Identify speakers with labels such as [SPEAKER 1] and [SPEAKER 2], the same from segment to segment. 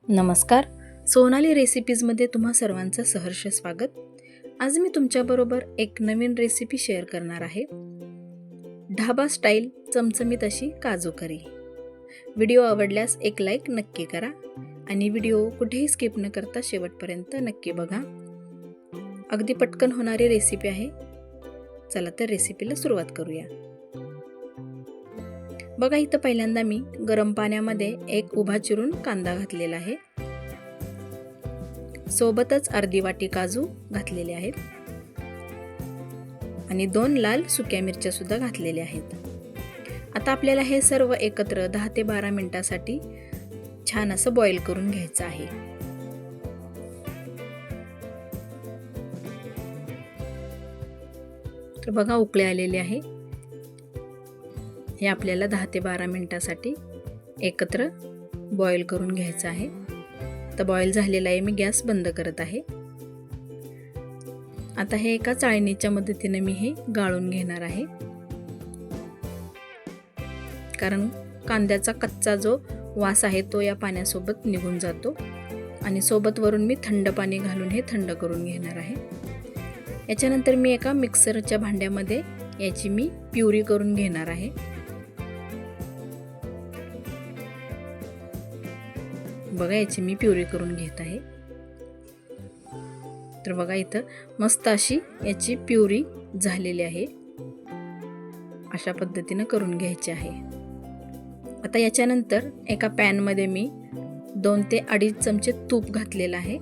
[SPEAKER 1] नमस्कार, सोनाली रेसिपीजमध्ये तुम्हा सर्वांचं सहर्ष स्वागत. आज मी तुमच्याबरोबर एक नवीन रेसिपी शेअर करणार आहे. ढाबा स्टाईल चमचमीत अशी काजू करी. व्हिडिओ आवडल्यास एक लाईक नक्की करा आणि व्हिडिओ कुठेही स्किप न करता शेवटपर्यंत नक्की बघा. अगदी पटकन होणारी रेसिपी आहे. चला तर रेसिपीला सुरुवात करूया. बघा, इथं पहिल्यांदा मी गरम पाण्यामध्ये एक उभा चिरून कांदा घातलेला आहे. सोबतच अर्धी वाटी काजू घातलेले आहेत आणि 2 लाल सुक्या मिरच्या सुद्धा घातलेल्या आहेत. आता आपल्याला हे सर्व एकत्र 10 ते 12 मिनिटांसाठी छान असं बॉईल करून घ्यायचं आहे. तर बघा, उकळे आलेले आहे. हे आपल्याला 10 ते 12 मिनिटांसाठी एकत्र बॉईल करून घ्यायचं आहे. तर बॉईल झालेला आहे. मी गॅस बंद करत आहे. आता हे एका चाळणीच्या मदतीने मी हे गाळून घेणार आहे, कारण कांद्याचा कच्चा जो वास आहे तो या पाण्यासोबत निघून जातो. आणि सोबत वरून मी थंड पाणी घालून हे थंड करून घेणार आहे. याच्यानंतर मी एका मिक्सरच्या भांड्यामध्ये याची मी प्युरी करून घेणार आहे. बघा, याची मी प्युरी करून घेत आहे. तर बघा, इथं मस्त अशी याची प्युरी झालेली आहे. अशा पद्धतीनं करून घ्यायची आहे. आता याच्यानंतर एका पॅनमध्ये मी 2 ते 2.5 चमचे तूप घातलेलं आहे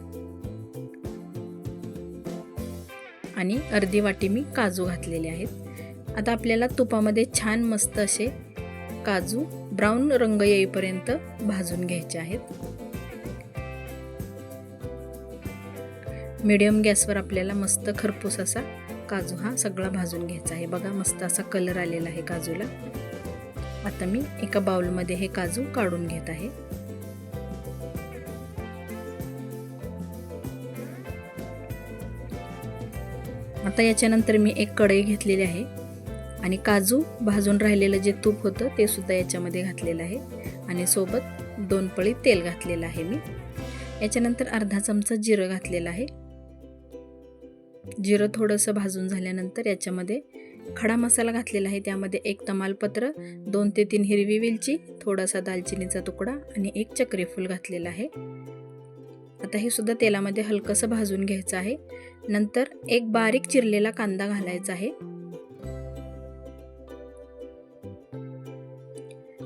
[SPEAKER 1] आणि अर्धी वाटी मी काजू घातलेले आहेत. आता आपल्याला तुपामध्ये छान मस्त असे काजू ब्राऊन रंग येईपर्यंत भाजून घ्यायचे आहेत. मीडियम गॅसवर आपल्याला मस्त खरपूस असा काजू हा सगळा भाजून घ्यायचा आहे. बघा, मस्त असा कलर आलेला आहे काजूला. आता मी एका बाउलमध्ये हे काजू काढून घेत आहे. आता याच्यानंतर मी एक कढई घेतलेली आहे आणि काजू भाजून राहिलेलं जे तूप होतं ते सुद्धा याच्यामध्ये घातलेलं आहे आणि सोबत 2 पळी तेल घातलेलं आहे मी. याच्यानंतर अर्धा चमचा जिरं घातलेलं आहे. जिरं थोडंसं भाजून झाल्यानंतर याच्यामध्ये खडा मसाला घातलेला आहे. त्यामध्ये 1 तमालपत्र, 2 ते 3 हिरवी वेलची, थोडासा दालचिनीचा तुकडा आणि 1 चक्रीफूल घातलेला आहे. आता हे सुद्धा तेलामध्ये हलकंसं भाजून घ्यायचं आहे. नंतर एक बारीक चिरलेला कांदा घालायचा आहे.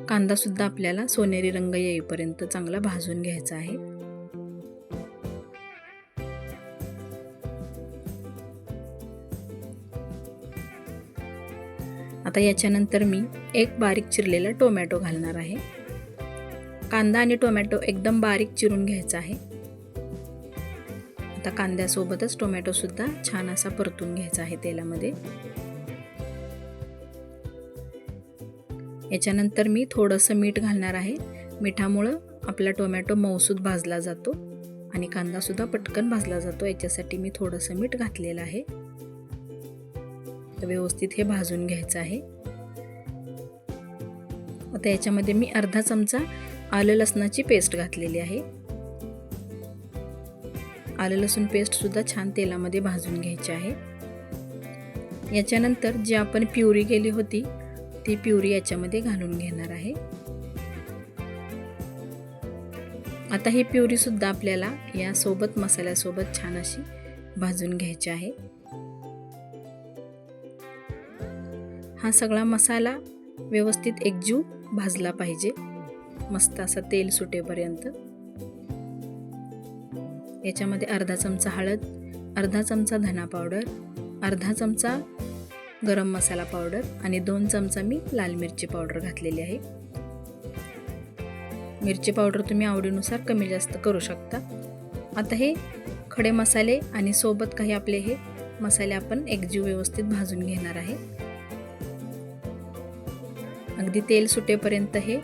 [SPEAKER 1] कांदा सुद्धा आपल्याला सोनेरी रंग येईपर्यंत चांगला भाजून घ्यायचा आहे. आता याच्यानंतर मी एक बारीक चिरलेला टोमॅटो घालणार आहे. कांदा आणि टोमॅटो एकदम बारीक चिरून घ्यायचा आहे. आता कांद्यासोबतच टोमॅटो सुद्धा छान असा परतून घ्यायचा आहे तेलामध्ये. याच्यानंतर मी थोडंसं मीठ घालणार आहे. मिठामुळं आपला टोमॅटो मऊसूत भाजला जातो आणि कांदा सुद्धा पटकन भाजला जातो. याच्यासाठी मी थोडंसं मीठ घातलेलं आहे. तर व्यवस्थित हे भाजून घ्यायचं आहे. आता याच्यामध्ये मी अर्धा चमचा आलं लसणाची पेस्ट घातलेली आहे. आलं लसूण पेस्ट सुद्धा छान तेलामध्ये भाजून घ्यायची आहे. याच्यानंतर जी आपण प्युरी केली होती ती प्युरी याच्यामध्ये घालून घेणार आहे. आता ही प्युरी सुद्धा आपल्याला या सोबत मसाल्यासोबत छान अशी भाजून घ्यायची आहे. हा सगळा मसाला व्यवस्थित एकजीव भाजला पाहिजे, मस्त असा तेल सुटेपर्यंत. याच्यामध्ये अर्धा चमचा हळद, अर्धा चमचा धना पावडर, अर्धा चमचा गरम मसाला पावडर आणि 2 चमचा मी लाल मिरची पावडर घातलेली आहे. मिरची पावडर तुम्ही आवडीनुसार कमी जास्त करू शकता. आता हे खडे मसाले आणि सोबत काही आपले हे मसाले आपण एकजीव व्यवस्थित भाजून घेणार आहे. अगदी तेल सुटेपर्यंत हे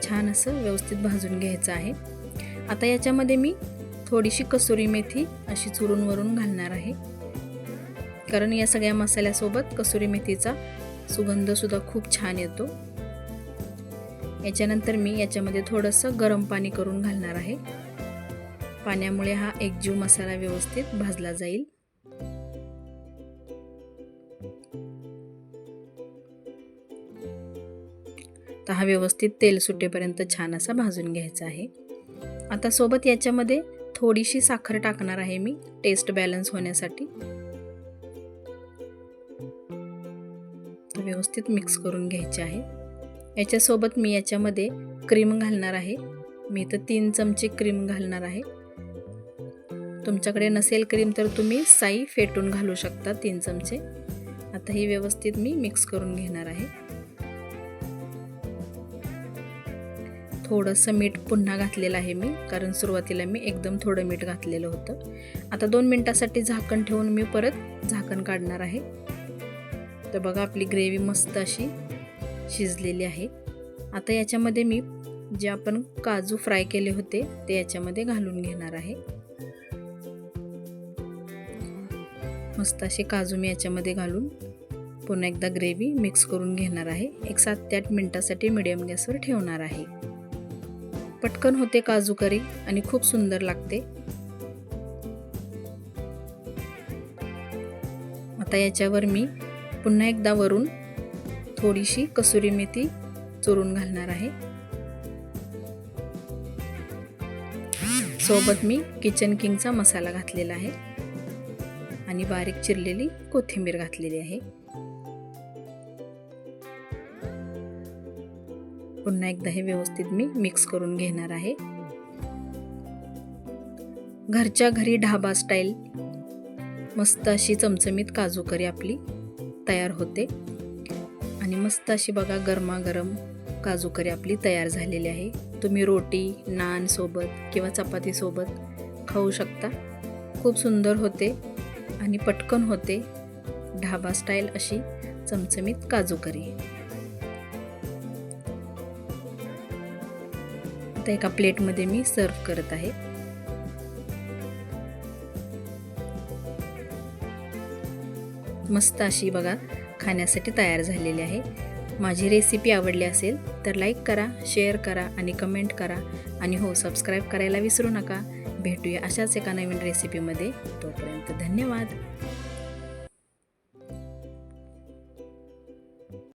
[SPEAKER 1] छान असं व्यवस्थित भाजून घ्यायचं आहे. आता याच्यामध्ये मी थोडीशी कसुरी मेथी अशी चुरून वरून घालणार आहे, कारण या सगळ्या मसाल्यासोबत कसुरी मेथीचा सुगंध सुद्धा खूप छान येतो. याच्यानंतर मी याच्यामध्ये थोडंसं गरम पाणी करून घालणार आहे पाण्यामुळे हा एकजीव मसाला व्यवस्थित भाजला जाईल. तर हा व्यवस्थित तेल सुटेपर्यंत छान असा भाजून घ्यायचा आहे. आता सोबत याच्यामध्ये थोडीशी साखर टाकणार आहे मी, टेस्ट बॅलन्स होण्यासाठी. व्यवस्थित मिक्स करून घ्यायचे आहे. याच्यासोबत मी याच्यामध्ये क्रीम घालणार आहे. मी तर 3 चमचे क्रीम घालणार आहे. तुमच्याकडे नसेल क्रीम तर तुम्ही साई फेटून घालू शकता 3 चमचे. आता ही व्यवस्थित मी मिक्स करून घेणार आहे. थोडंसं मीठ पुन्हा घातलेलं आहे मी, कारण सुरुवातीला मी एकदम थोडं मीठ घातलेलं होतं. आता 2 मिनिटासाठी झाकण ठेवून मी परत झाकण काढणार आहे. तर बघा आपली ग्रेव्ही मस्त अशी शिजलेली आहे. आता याच्यामध्ये मी जे आपण काजू फ्राय केले होते ते याच्यामध्ये घालून घेणार आहे. मस्त असे काजू मी याच्यामध्ये घालून पुन्हा एकदा ग्रेव्ही मिक्स करून घेणार आहे. एक 7 ते 8 मिनिटासाठी मीडियम गॅसवर ठेवणार आहे. पटकन होते काजू करी आणि खूप सुंदर लागते. आता याच्यावर मी पुन्हा एकदा वरून थोडीशी कसुरी मेथी चुरून घालणार आहे. सोबत मी किचन किंगचा मसाला घातलेला आहे आणि बारीक चिरलेली कोथिंबीर घातलेली आहे. पुन्हा एकदा हे व्यवस्थित मी मिक्स करून घेणार आहे. घरच्या घरी ढाबा स्टाईल मस्त अशी चमचमीत काजू करी आपली तयार होते. आणि मस्त अशी बघा गरमागरम काजू करी आपली तयार झालेली आहे. तुम्ही रोटी, नान सोबत किंवा चपाती सोबत खाऊ शकता. खूप सुंदर होते आणि पटकन होते ढाबा स्टाईल अशी चमचमीत काजू करी. आता एका प्लेटमध्ये मी सर्व करत आहे. मस्त अशी बघा खाण्यासाठी तयार झालेली आहे. माझी रेसिपी आवडली असेल तर लाईक करा, शेअर करा आणि कमेंट करा. आणि हो, सबस्क्राईब करायला विसरू नका. भेटूया अशाच एका नवीन रेसिपीमध्ये. तोपर्यंत धन्यवाद.